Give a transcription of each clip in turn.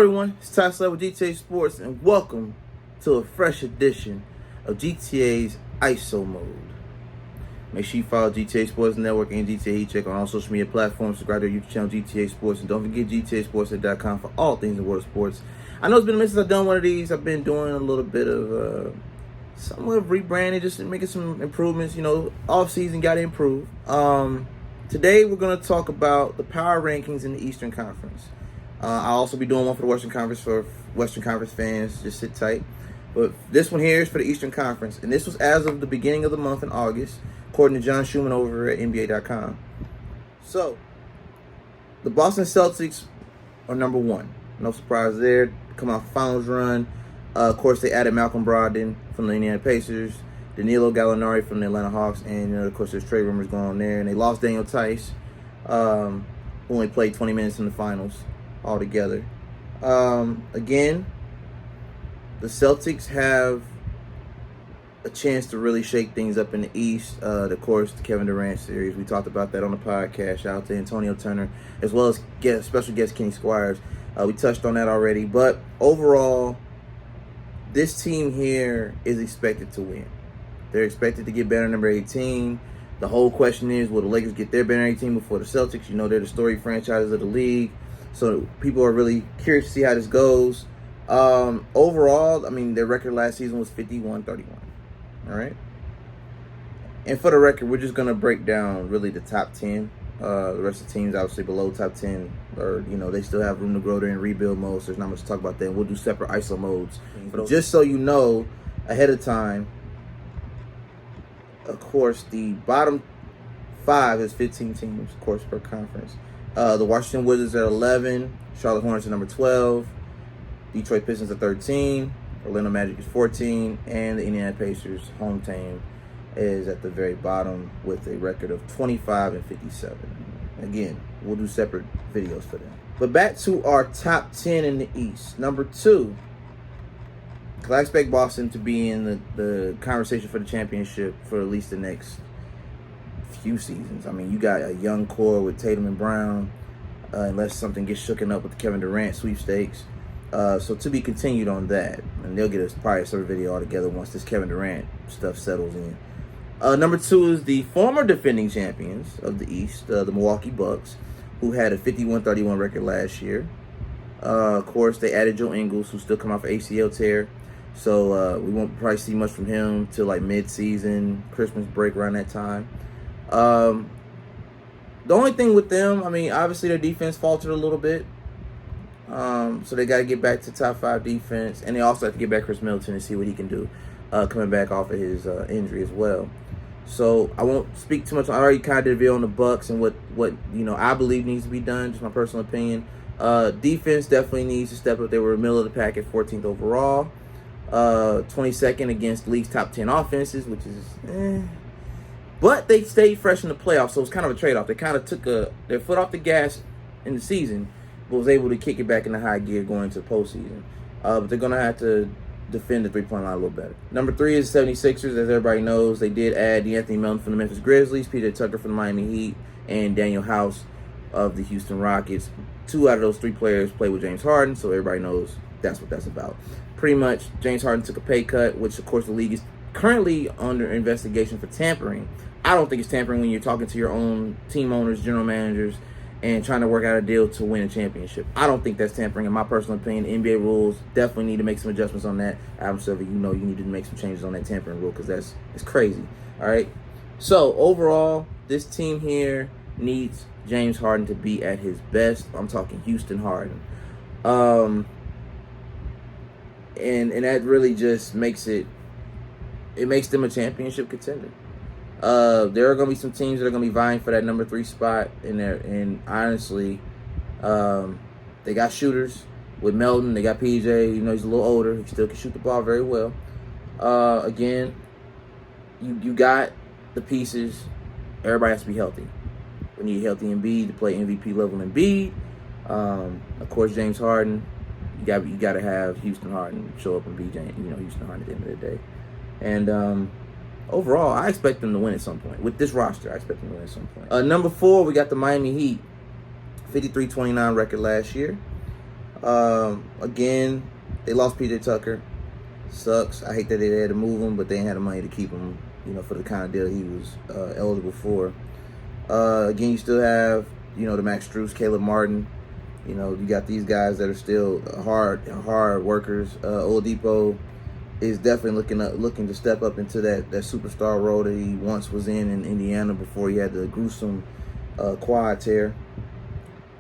everyone, it's Ty Slatter with GTA Sports, and welcome to a fresh edition of GTA's ISO mode. Make sure you follow GTA Sports Network and GTA Check on all social media platforms. Subscribe to our YouTube channel, GTA Sports, and don't forget GTASports.com for all things in the world of sports. I know it's been a minute since I've done one of these. I've been doing a little bit of somewhat of rebranding, just making some improvements. You know, off season got to improve. Today we're going to talk about the power rankings in the Eastern Conference. I'll also be doing one for the Western Conference for Western Conference fans. Just sit tight. But this one here is for the Eastern Conference. And this was as of the beginning of the month in August, according to John Schumann over at NBA.com. So, the Boston Celtics are number one. No surprise there. Come off finals run. Of course, they added Malcolm Brogdon from the Indiana Pacers, Danilo Gallinari from the Atlanta Hawks, and of course, there's trade rumors going on there. And they lost Daniel Tice, who only played 20 minutes in the finals altogether. Again, the Celtics have a chance to really shake things up in the East. Of course, the Kevin Durant series. We talked about that on the podcast. Shout out to Antonio Turner, as well as special guest Kenny Squires. We touched on that already. But overall, this team here is expected to win. They're expected to get banner number 18. The whole question is, will the Lakers get their banner 18 before the Celtics? You know, they're the storied franchises of the league. So people are really curious to see how this goes. Overall, I mean, their record last season was 51-31. All right. And for the record, we're just going to break down really the top 10. The rest of the teams, obviously, below top 10, or, you know, they still have room to grow. They're in rebuild mode, so there's not much to talk about that. We'll do separate ISO modes. But just so you know, ahead of time, of course, the bottom 5 is 15 teams, of course, per conference. The Washington Wizards are 11, Charlotte Hornets are number 12, Detroit Pistons are 13, Orlando Magic is 14, and the Indiana Pacers, home team, is at the very bottom with a record of 25-57. Again, we'll do separate videos for that. But back to our top 10 in the East. Number 2, because I expect Boston to be in the conversation for the championship for at least the next few seasons. I mean, you got a young core with Tatum and Brown, unless something gets shooken up with the Kevin Durant sweepstakes. So to be continued on that, and they'll get us probably a separate video altogether once this Kevin Durant stuff settles in. Number 2 is the former defending champions of the East, the Milwaukee Bucks, who had a 51-31 record last year. Of course, they added Joe Ingles, who still come off ACL tear. So we won't probably see much from him till like mid-season, Christmas break around that time. The only thing with them, I mean, obviously their defense faltered a little bit. So they got to get back to top 5 defense. And they also have to get back Chris Middleton and see what he can do coming back off of his injury as well. So I won't speak too much. I already kind of did a video on the Bucks and what you know I believe needs to be done, just my personal opinion. Defense definitely needs to step up. They were middle of the pack at 14th overall. 22nd against the league's top 10 offenses, which is But they stayed fresh in the playoffs, so it's kind of a trade-off. They kind of took their foot off the gas in the season, but was able to kick it back into high gear going into the postseason. But they're going to have to defend the three-point line a little better. Number 3 is 76ers. As everybody knows, they did add D'Anthony Melton from the Memphis Grizzlies, PJ Tucker from the Miami Heat, and Daniel House of the Houston Rockets. 2 out of those 3 players play with James Harden, so everybody knows that's what that's about. Pretty much, James Harden took a pay cut, which, of course, the league is currently under investigation for tampering. I don't think it's tampering when you're talking to your own team owners, general managers, and trying to work out a deal to win a championship. I don't think that's tampering. In my personal opinion, the NBA rules definitely need to make some adjustments on that. Adam Silver, you know you need to make some changes on that tampering rule because it's crazy. All right? So, overall, this team here needs James Harden to be at his best. I'm talking Houston Harden. And that really just makes them a championship contender. There are going to be some teams that are going to be vying for that number 3 spot in there. And honestly, they got shooters with Melton. They got PJ. You know, he's a little older. He still can shoot the ball very well. Again, you got the pieces. Everybody has to be healthy. We need healthy Embiid to play MVP level Embiid. Of course, James Harden. You got to have Houston Harden show up and be Houston Harden at the end of the day. And overall, I expect them to win at some point. With this roster, I expect them to win at some point. Number 4, we got the Miami Heat. 53-29 record last year. Again, they lost PJ Tucker. Sucks. I hate that they had to move him, but they had the money to keep him, for the kind of deal he was eligible for. Again, you still have, the Max Strus, Caleb Martin. You got these guys that are still hard workers. Oladipo is definitely looking to step up into that superstar role that he once was in Indiana before he had the gruesome quad tear.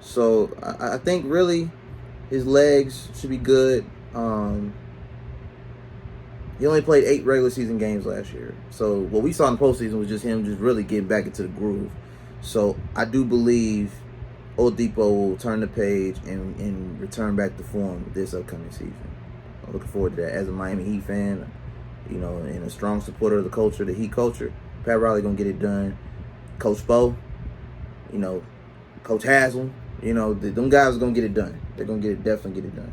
So I think really his legs should be good. He only played 8 regular season games last year. So what we saw in the postseason was just him just really getting back into the groove. So I do believe Oladipo will turn the page and return back to form this upcoming season. I'm looking forward to that. As a Miami Heat fan, and a strong supporter of the culture, the Heat culture, Pat Riley going to get it done. Coach Spo, Coach Haslam, them guys are going to get it done. They're going to definitely get it done.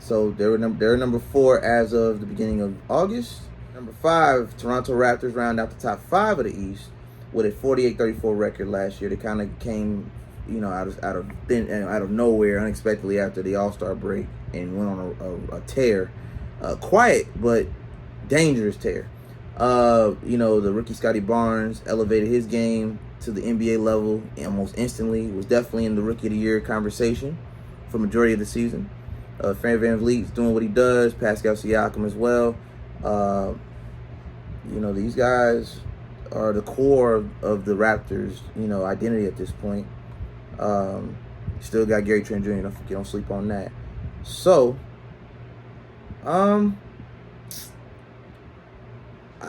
So they're number 4 as of the beginning of August. Number 5, Toronto Raptors round out the top 5 of the East with a 48-34 record last year. They kind of came, out of nowhere unexpectedly after the All-Star break and went on a tear, quiet but dangerous tear. The rookie Scotty Barnes elevated his game to the NBA level almost instantly. He was definitely in the Rookie of the Year conversation for majority of the season. Fred VanVleet's doing what he does. Pascal Siakam as well. These guys are the core of the Raptors, identity at this point. Still got Gary Trent Jr. Don't sleep on that. So, I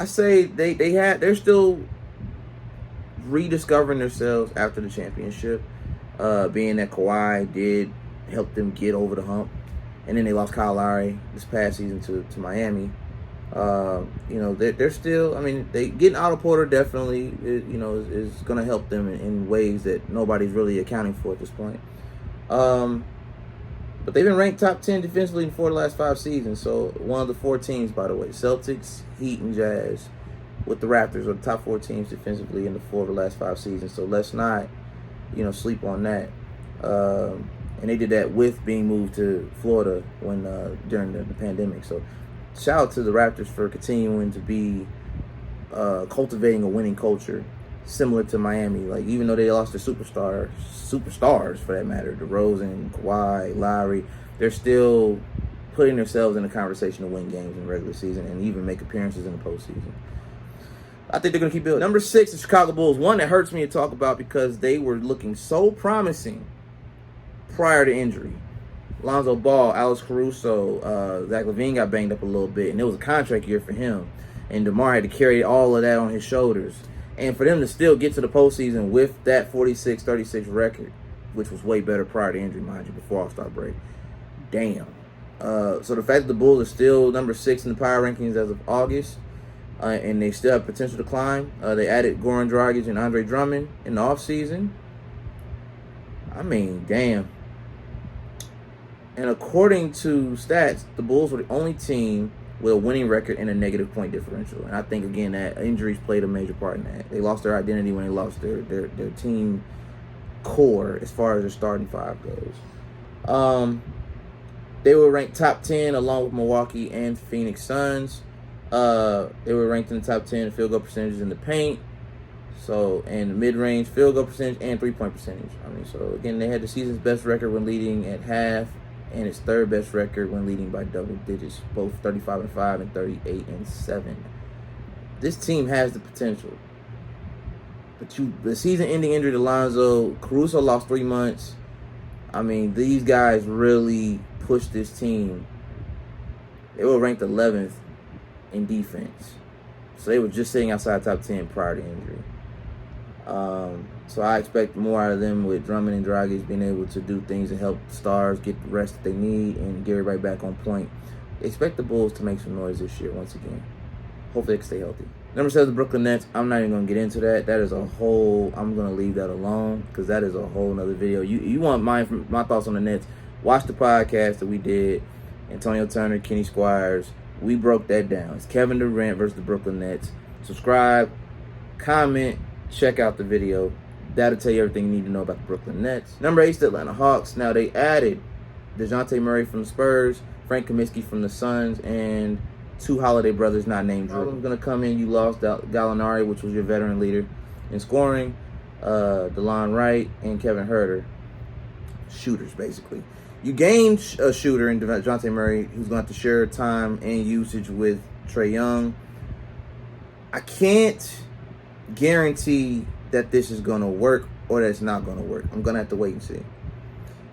say they're still rediscovering themselves after the championship. Being that Kawhi did help them get over the hump. And then they lost Kyle Lowry this past season to Miami. They're still, they getting Otto Porter definitely, is going to help them in ways that nobody's really accounting for at this point. But they've been ranked top 10 defensively in 4 of the last 5 seasons. So one of the 4 teams, by the way, Celtics, Heat, and Jazz, with the Raptors are the top 4 teams defensively in the 4 of the last 5 seasons. So let's not, sleep on that. And they did that with being moved to Florida when during the pandemic. So shout out to the Raptors for continuing to be cultivating a winning culture similar to Miami. Like, even though they lost their superstars for that matter, DeRozan, Kawhi, Lowry, they're still putting themselves in the conversation to win games in the regular season and even make appearances in the postseason. I think they're going to keep building. Number 6, the Chicago Bulls. One that hurts me to talk about because they were looking so promising prior to injury. Lonzo Ball, Alex Caruso, Zach LaVine got banged up a little bit, and it was a contract year for him. And DeMar had to carry all of that on his shoulders. And for them to still get to the postseason with that 46-36 record, which was way better prior to injury, mind you, before All-Star break. Damn. So the fact that the Bulls are still number 6 in the power rankings as of August, and they still have potential to climb. They added Goran Dragic and Andre Drummond in the offseason. Damn. And according to stats, the Bulls were the only team with a winning record and a negative point differential. And I think, again, that injuries played a major part in that. They lost their identity when they lost their team core as far as their starting 5 goes. They were ranked top 10 along with Milwaukee and Phoenix Suns. They were ranked in the top 10 in field goal percentages in the paint. So, and mid-range field goal percentage and 3-point percentage. So again, they had the season's best record when leading at half, and its 3rd best record when leading by double digits, both 35-5 and 38-7. This team has the potential. But the season-ending injury to Lonzo, Caruso lost 3 months. These guys really pushed this team. They were ranked 11th in defense. So they were just sitting outside top 10 prior to injury. So I expect more out of them with Drummond and Dragic being able to do things and help the stars get the rest that they need and get everybody back on point. Expect the Bulls to make some noise this year once again. Hopefully they can stay healthy. Number 7, the Brooklyn Nets. I'm not even going to get into that. That is a whole, I'm going to leave that alone because that is a whole nother video. You want my thoughts on the Nets, watch the podcast that we did. Antonio Turner, Kenny Squires. We broke that down. It's Kevin Durant versus the Brooklyn Nets. Subscribe, comment, check out the video. That'll tell you everything you need to know about the Brooklyn Nets. Number 8 is the Atlanta Hawks. Now, they added DeJounte Murray from the Spurs, Frank Kaminsky from the Suns, and 2 Holiday brothers not named Drew. Going to come in, you lost Gallinari, which was your veteran leader in scoring, DeLon Wright, and Kevin Huerter. Shooters, basically. You gained a shooter in DeJounte Murray, who's going to have to share time and usage with Trae Young. I can't guarantee that this is going to work or that it's not going to work. I'm going to have to wait and see.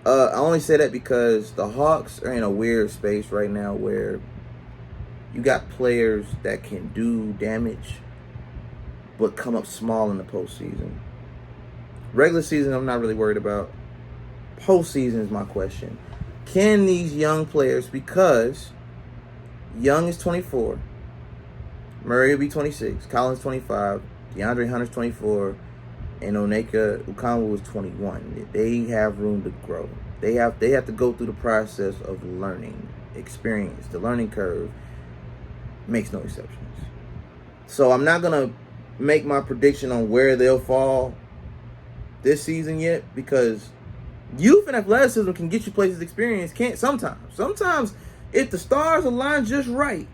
I only say that because the Hawks are in a weird space right now where you got players that can do damage but come up small in the postseason. Regular season, I'm not really worried about. Postseason is my question. Can these young players, because Young is 24, Murray will be 26, Colin's 25, DeAndre Hunter's 24, and Onyeka Okongwu was 21. They have room to grow. They have to go through the process of learning, experience. The learning curve makes no exceptions. So I'm not going to make my prediction on where they'll fall this season yet, because youth and athleticism can get you places experience can't sometimes. Sometimes if the stars align just right,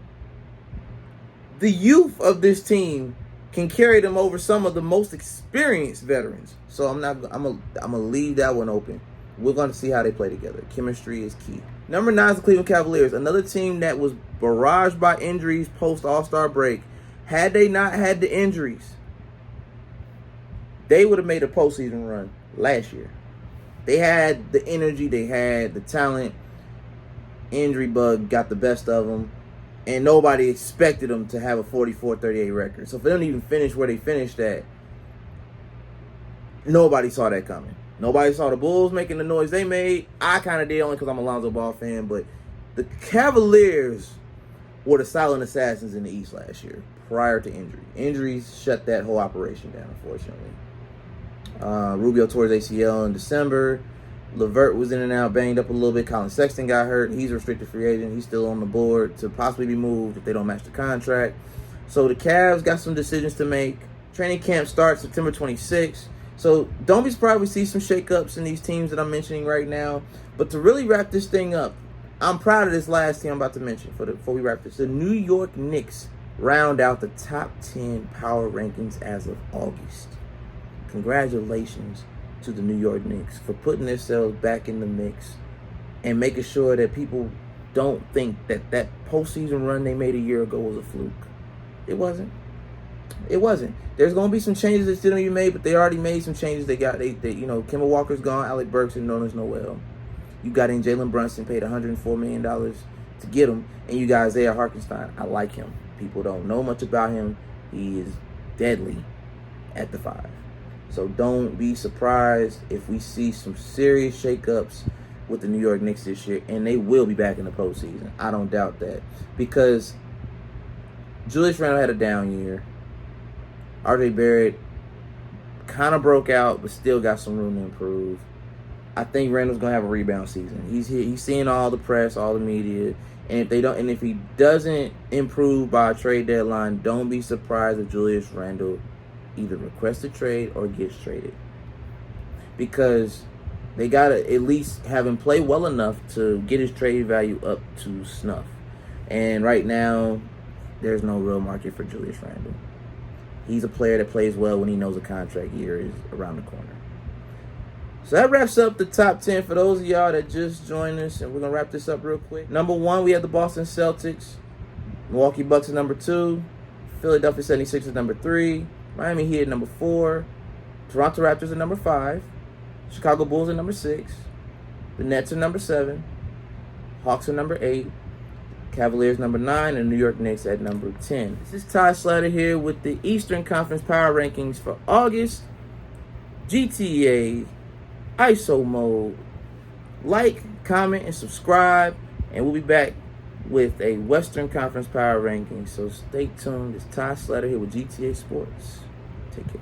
the youth of this team can carry them over some of the most experienced veterans. So I'm gonna leave that one open. We're going to see how they play together. Chemistry is key. Number 9 is the Cleveland Cavaliers, another team that was barraged by injuries post All-Star break. Had they not had the injuries, they would have made a postseason run last year. They had the energy, they had the talent. Injury bug got the best of them. And nobody expected them to have a 44-38 record. So if they don't even finish where they finished at, nobody saw that coming. Nobody saw the Bulls making the noise they made. I kind of did, only because I'm a Lonzo Ball fan. But the Cavaliers were the silent assassins in the East last year, prior to injury. Injuries shut that whole operation down, unfortunately. Rubio tore his ACL in December. LeVert was in and out, banged up a little bit. Colin Sexton got hurt. He's a restricted free agent. He's still on the board to possibly be moved if they don't match the contract. So the Cavs got some decisions to make. Training camp starts September 26th. So don't be surprised we see some shakeups in these teams that I'm mentioning right now. But to really wrap this thing up, I'm proud of this last team I'm about to mention before we wrap this. The New York Knicks round out the top 10 power rankings as of August. Congratulations to the New York Knicks for putting themselves back in the mix and making sure that people don't think that postseason run they made a year ago was a fluke. It wasn't. It wasn't. There's going to be some changes that still need to be made, but they already made some changes. They Kemba Walker's gone, Alec Burks and Nolan's Noel. You got in Jalen Brunson, paid $104 million to get him, and you got Isaiah Hartenstein. I like him. People don't know much about him. He is deadly at the 5. So don't be surprised if we see some serious shakeups with the New York Knicks this year, and they will be back in the postseason. I don't doubt that, because Julius Randle had a down year. RJ Barrett kind of broke out, but still got some room to improve. I think Randall's gonna have a rebound season. He's seeing all the press, all the media, and if he doesn't improve by a trade deadline, don't be surprised if Julius Randle either requests a trade or gets traded, because they gotta at least have him play well enough to get his trade value up to snuff. And right now, there's no real market for Julius Randle. He's a player that plays well when he knows a contract year is around the corner. So that wraps up the top 10 for those of y'all that just joined us, and we're going to wrap this up real quick. Number 1, we have the Boston Celtics. Milwaukee Bucks at number 2. Philadelphia 76ers at number 3. Miami Heat at number 4. Toronto Raptors at number 5. Chicago Bulls at number 6. The Nets at number 7. Hawks at number 8. Cavaliers number 9, and New York Knicks at number 10. This is Ty Slatter here with the Eastern Conference Power Rankings for August. GTA, ISO mode. Like, comment, and subscribe, and we'll be back with a Western Conference Power Ranking. So stay tuned. It's Ty Slatter here with GTA Sports. Take care.